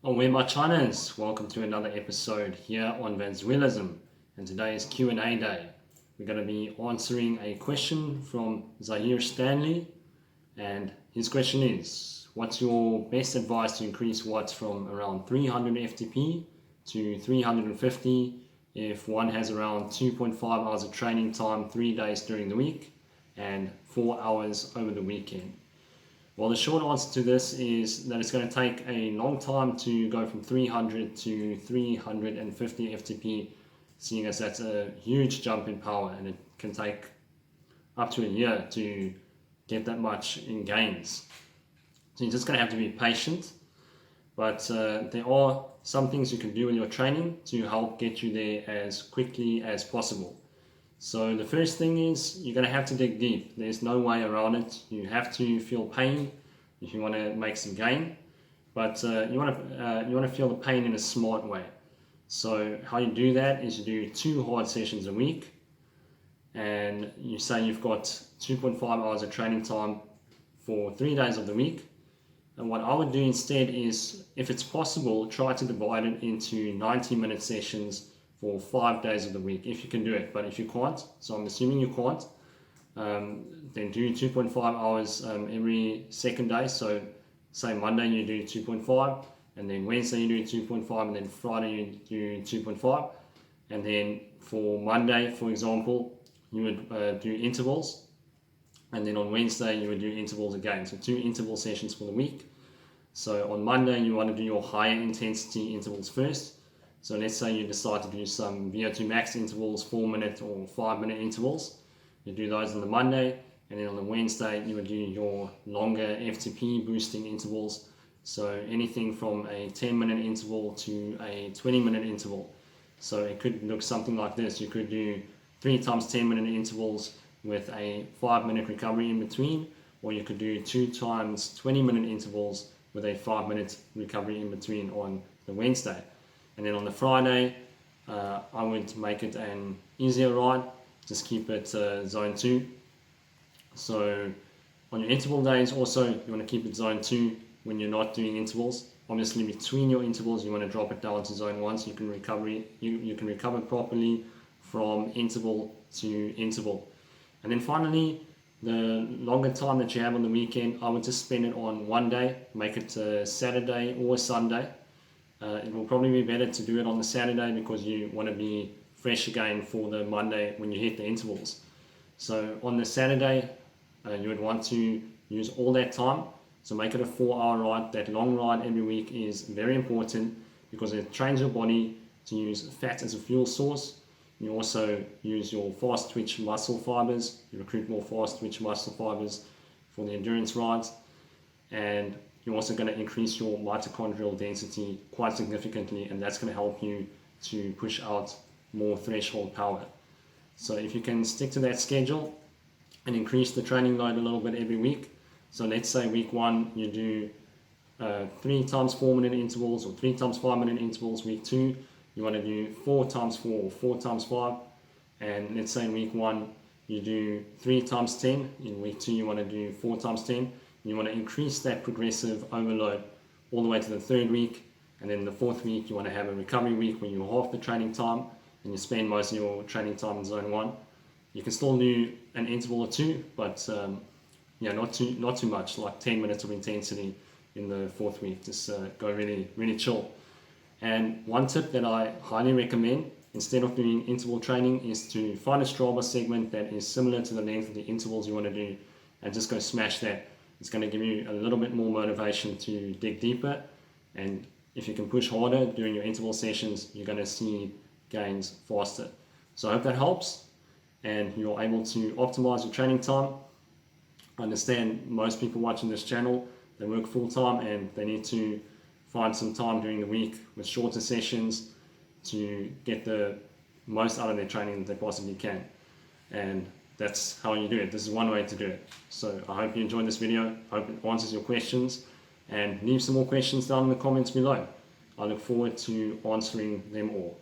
Where my Chinese, welcome to another episode here on Venezuelism, and today is Q&A day. We're going to be answering a question from Zahir Stanley, and his question is, what's your best advice to increase watts from around 300 FTP to 350 if one has around 2.5 hours of training time 3 days during the week and 4 hours over the weekend? Well, the short answer to this is that it's going to take a long time to go from 300 to 350 FTP, seeing as that's a huge jump in power, and it can take up to a year to get that much in gains. So you're just going to have to be patient, but there are some things you can do in your training to help get you there as quickly as possible. So the first thing is you're going to have to dig deep. There's no way around it. You have to feel pain if you want to make some gain, but you want to feel the pain in a smart way. So how you do that is you do 2 hard sessions a week, and you say you've got 2.5 hours of training time for 3 days of the week. And what I would do instead is, if it's possible, try to divide it into 90-minute sessions for 5 days of the week, if you can do it. But if you can't, so I'm assuming you can't, then do 2.5 hours every second day. So say Monday you do 2.5, and then Wednesday you do 2.5, and then Friday you do 2.5. And then for Monday, for example, you would do intervals, and then on Wednesday you would do intervals again. So 2 interval sessions for the week. So on Monday you want to do your higher intensity intervals first. So let's say you decide to do some VO2 max intervals, 4-minute or 5-minute intervals. You do those on the Monday, and then on the Wednesday you would do your longer FTP boosting intervals. So anything from a 10-minute interval to a 20-minute interval. So it could look something like this. You could do 3 times 10-minute intervals with a 5-minute recovery in between, or you could do 2 times 20-minute intervals with a 5-minute recovery in between on the Wednesday. And then on the Friday, I would make it an easier ride, just keep it zone 2. So on your interval days also, you want to keep it zone 2 when you're not doing intervals. Obviously between your intervals, you want to drop it down to zone 1 so you can recover properly from interval to interval. And then finally, the longer time that you have on the weekend, I would just spend it on one day, make it a Saturday or a Sunday. It will probably be better to do it on the Saturday because you want to be fresh again for the Monday when you hit the intervals. So on the Saturday, you would want to use all that time. So make it a 4-hour ride. That long ride every week is very important because it trains your body to use fat as a fuel source. You also use your fast twitch muscle fibers. You recruit more fast twitch muscle fibers for the endurance rides. And you're also going to increase your mitochondrial density quite significantly, and that's going to help you to push out more threshold power. So if you can stick to that schedule and increase the training load a little bit every week, so let's say week 1 you do 3 times 4-minute intervals or 3 times 5-minute intervals. Week 2 you want to do 4 times 4 or 4 times 5, and let's say in week 1 you do 3 times 10, in week 2 you want to do 4 times 10. You want to increase that progressive overload all the way to the 3rd week, and then the 4th week you want to have a recovery week where you half the training time and you spend most of your training time in zone 1. You can still do an interval or 2, but not too much, like 10 minutes of intensity in the 4th week. Just go really chill. And one tip that I highly recommend, instead of doing interval training, is to find a Strava segment that is similar to the length of the intervals you want to do and just go smash that. It's going to give you a little bit more motivation to dig deeper, and if you can push harder during your interval sessions, you're going to see gains faster. So I hope that helps and you're able to optimize your training time. I understand most people watching this channel, they work full-time and they need to find some time during the week with shorter sessions to get the most out of their training that they possibly can. And that's how you do it. This is one way to do it. So I hope you enjoyed this video. I hope it answers your questions, and leave some more questions down in the comments below. I look forward to answering them all.